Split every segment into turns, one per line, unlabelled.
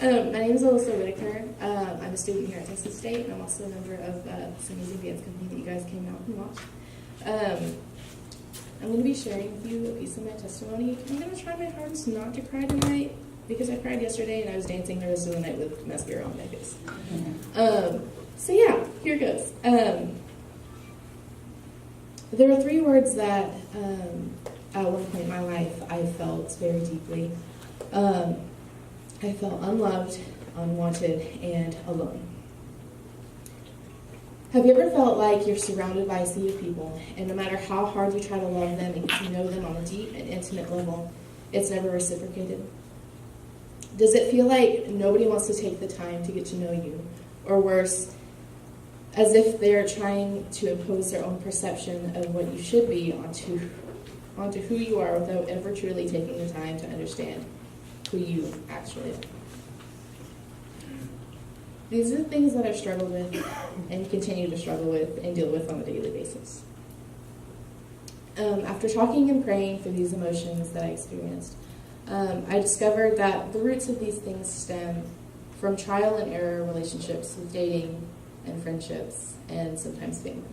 My name is Alyssa Whitaker. I'm a student here at Texas State, and I'm also a member of this amazing dance company that you guys came out and watched. I'm going to be sharing with you a piece of my testimony. I'm going to try my hardest not to cry tonight, because I cried yesterday and I was dancing the rest of the night with mascara on my face. So yeah, here goes. There are 3 words that at one point in my life I felt very deeply. I felt unloved, unwanted, and alone. Have you ever felt like you're surrounded by a sea of people, and no matter how hard you try to love them and get to know them on a deep and intimate level, it's never reciprocated? Does it feel like nobody wants to take the time to get to know you? Or worse, as if they're trying to impose their own perception of what you should be onto who you are without ever truly taking the time to understand who you actually are? These are the things that I've struggled with and continue to struggle with and deal with on a daily basis. After talking and praying through these emotions that I experienced, I discovered that the roots of these things stem from trial and error relationships with dating and friendships and sometimes family.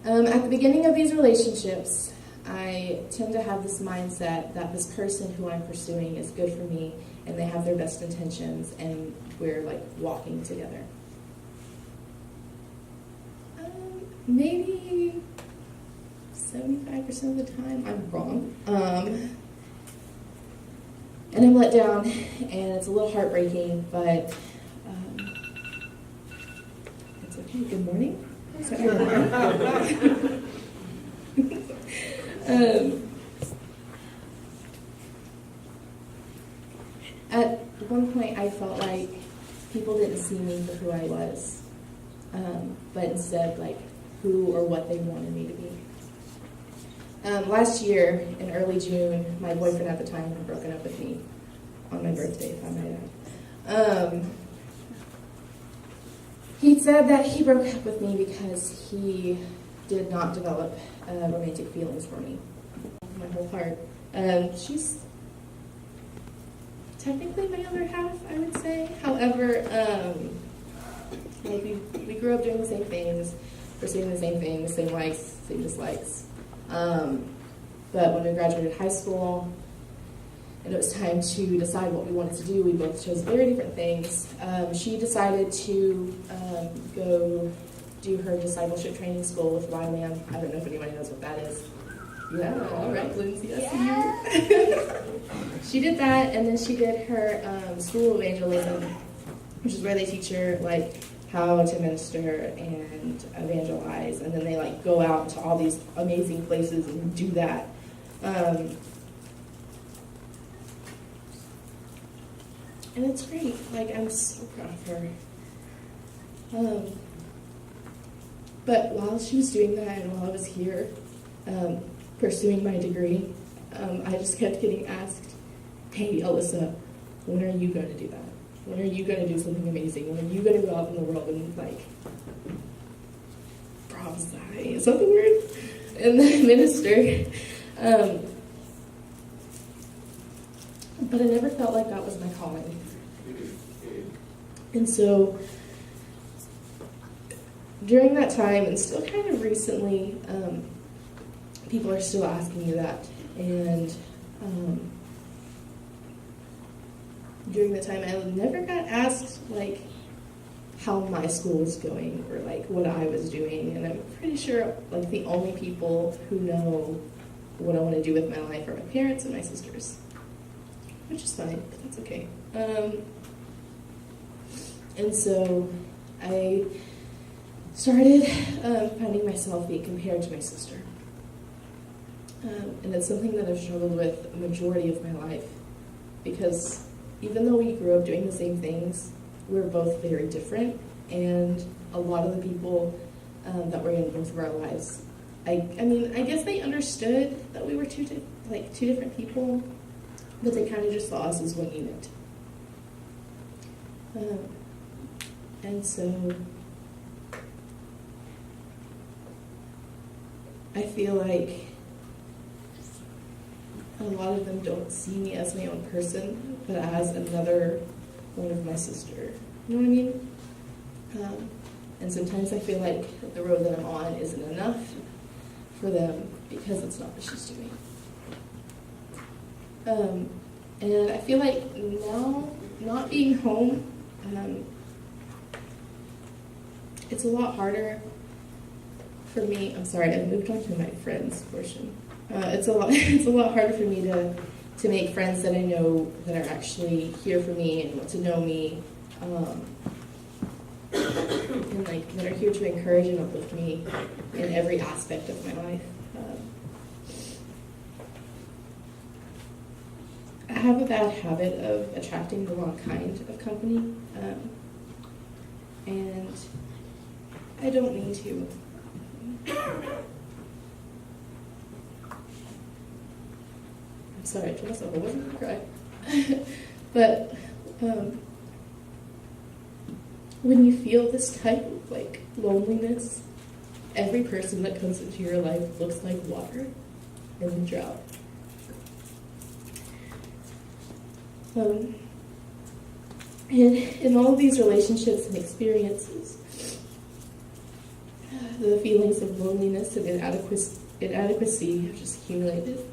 At the beginning of these relationships, I tend to have this mindset that this person who I'm pursuing is good for me and they have their best intentions and we're like walking together. Maybe 75% of the time I'm wrong. And I'm let down and it's a little heartbreaking, but it's okay. Good morning. At one point, I felt like people didn't see me for who I was, but instead, like, who or what they wanted me to be. Last year, in early June, my boyfriend at the time had broken up with me on my birthday, if I might add. He said that he broke up with me because he did not develop romantic feelings for me. My whole heart. She's technically my other half, I would say. However, like we grew up doing the same things, pursuing the same things, same likes, same dislikes. But when we graduated high school, and it was time to decide what we wanted to do, we both chose very different things. She decided to go do her discipleship training school with YWAM. I don't know if anybody knows what that is. Yeah, all right, Lindsay, I see you. She did that, and then she did her school evangelism, which is where they teach her like how to minister and evangelize, and then they like go out to all these amazing places and do that. And it's great. Like, I'm so proud of her. But while she was doing that and while I was here pursuing my degree, I just kept getting asked, hey, Alyssa, when are you going to do that? When are you going to do something amazing? When are you going to go out in the world and, like, prophesy? Is that the word? And then minister. But I never felt like that was my calling. And so during that time, and still kind of recently, people are still asking me that. And during the time, I never got asked, like, how my school was going or, like, what I was doing. And I'm pretty sure, like, the only people who know what I want to do with my life are my parents and my sisters. Which is fine, but that's okay. And so I started finding myself being compared to my sister. And it's something that I've struggled with a majority of my life, because even though we grew up doing the same things, we're both very different, and a lot of the people that were in both of our lives, I mean, I guess they understood that we were two different people, but they kind of just saw us as one unit. And so I feel like a lot of them don't see me as my own person, but as another one of my sister. You know what I mean? And sometimes I feel like the road that I'm on isn't enough for them because it's not what she's doing. And I feel like now, not being home, it's a lot harder for me. I'm sorry, I moved on to my friends portion. It's a lot harder for me to make friends that I know that are actually here for me and want to know me, and like that are here to encourage and uplift me in every aspect of my life. I have a bad habit of attracting the wrong kind of company, and I don't mean to. I'm sorry, I told myself I wasn't going to cry. But when you feel this type of like loneliness, every person that comes into your life looks like water in the drought. And in all of these relationships and experiences, the feelings of loneliness and inadequacy have just accumulated.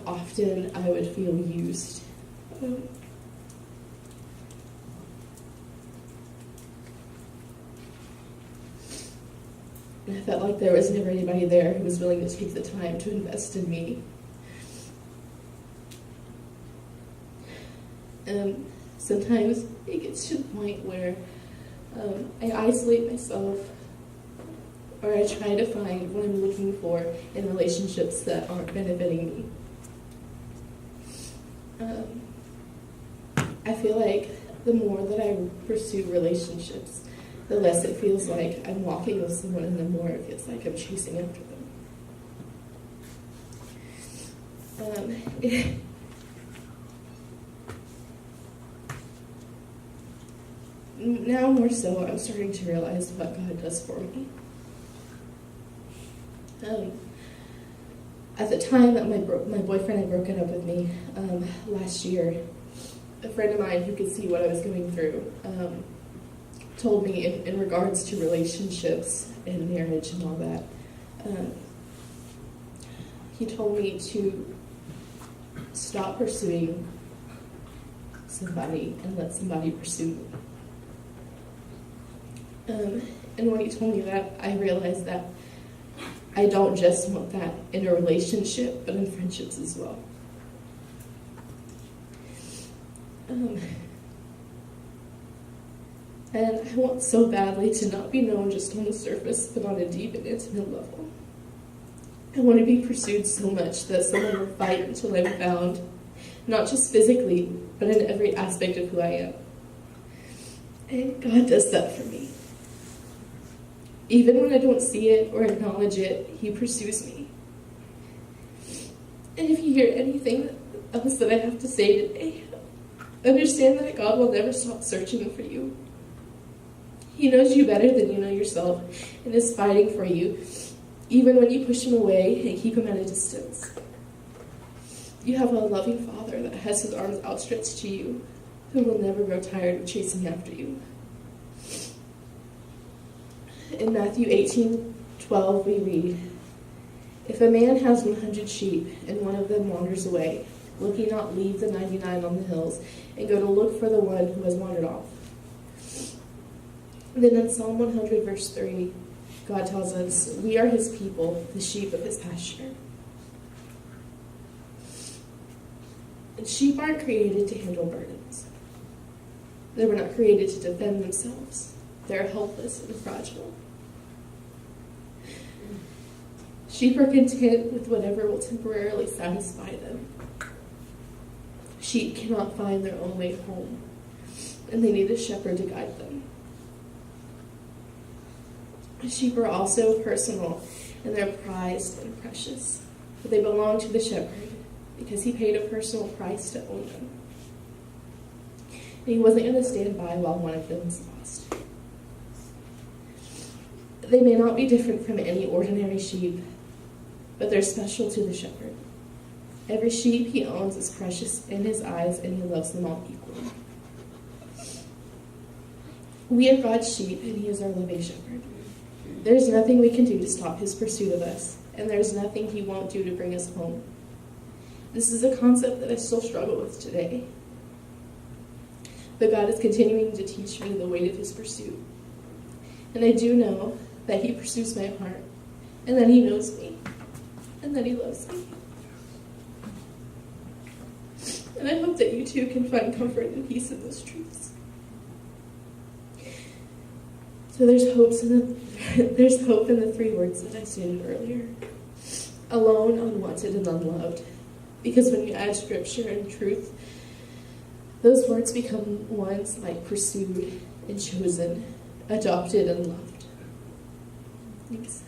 Often I would feel used. I felt like there was never anybody there who was willing to take the time to invest in me. Sometimes it gets to the point where I isolate myself, or I try to find what I'm looking for in relationships that aren't benefiting me. I feel like the more that I pursue relationships, the less it feels like I'm walking with someone, and the more it feels like I'm chasing after them. Now more so, I'm starting to realize what God does for me. At the time that my boyfriend had broken up with me last year, a friend of mine who could see what I was going through told me in regards to relationships and marriage and all that, he told me to stop pursuing somebody and let somebody pursue me. And when he told me that, I realized that I don't just want that in a relationship, but in friendships as well. And I want so badly to not be known just on the surface, but on a deep and intimate level. I want to be pursued so much that someone will fight until I'm found, not just physically, but in every aspect of who I am. And God does that for me. Even when I don't see it or acknowledge it, He pursues me. And if you hear anything else that I have to say today, understand that God will never stop searching for you. He knows you better than you know yourself and is fighting for you, even when you push Him away and keep Him at a distance. You have a loving Father that has His arms outstretched to you, who will never grow tired of chasing after you. In Matthew 18:12 we read, "If a man has 100 sheep and one of them wanders away, will he not leave the 99 on the hills and go to look for the one who has wandered off?" Then in Psalm 100 verse 3, God tells us, "We are His people, the sheep of His pasture." And sheep aren't created to handle burdens. They were not created to defend themselves. They're helpless and fragile. Sheep are content with whatever will temporarily satisfy them. Sheep cannot find their own way home, and they need a shepherd to guide them. Sheep are also personal, and they're prized and precious, but they belong to the shepherd because He paid a personal price to own them. And He wasn't going to stand by while one of them was lost. They may not be different from any ordinary sheep, but they're special to the shepherd. Every sheep he owns is precious in his eyes, and he loves them all equally. We are God's sheep, and he is our loving shepherd. There's nothing we can do to stop his pursuit of us, and there's nothing he won't do to bring us home. This is a concept that I still struggle with today. But God is continuing to teach me the weight of his pursuit. And I do know that he pursues my heart, and that he knows me, and that he loves me. And I hope that you too can find comfort and peace in those truths. So there's hope in the three words that I stated earlier. Alone, unwanted, and unloved. Because when you add scripture and truth, those words become ones like pursued and chosen, adopted and loved. Thanks.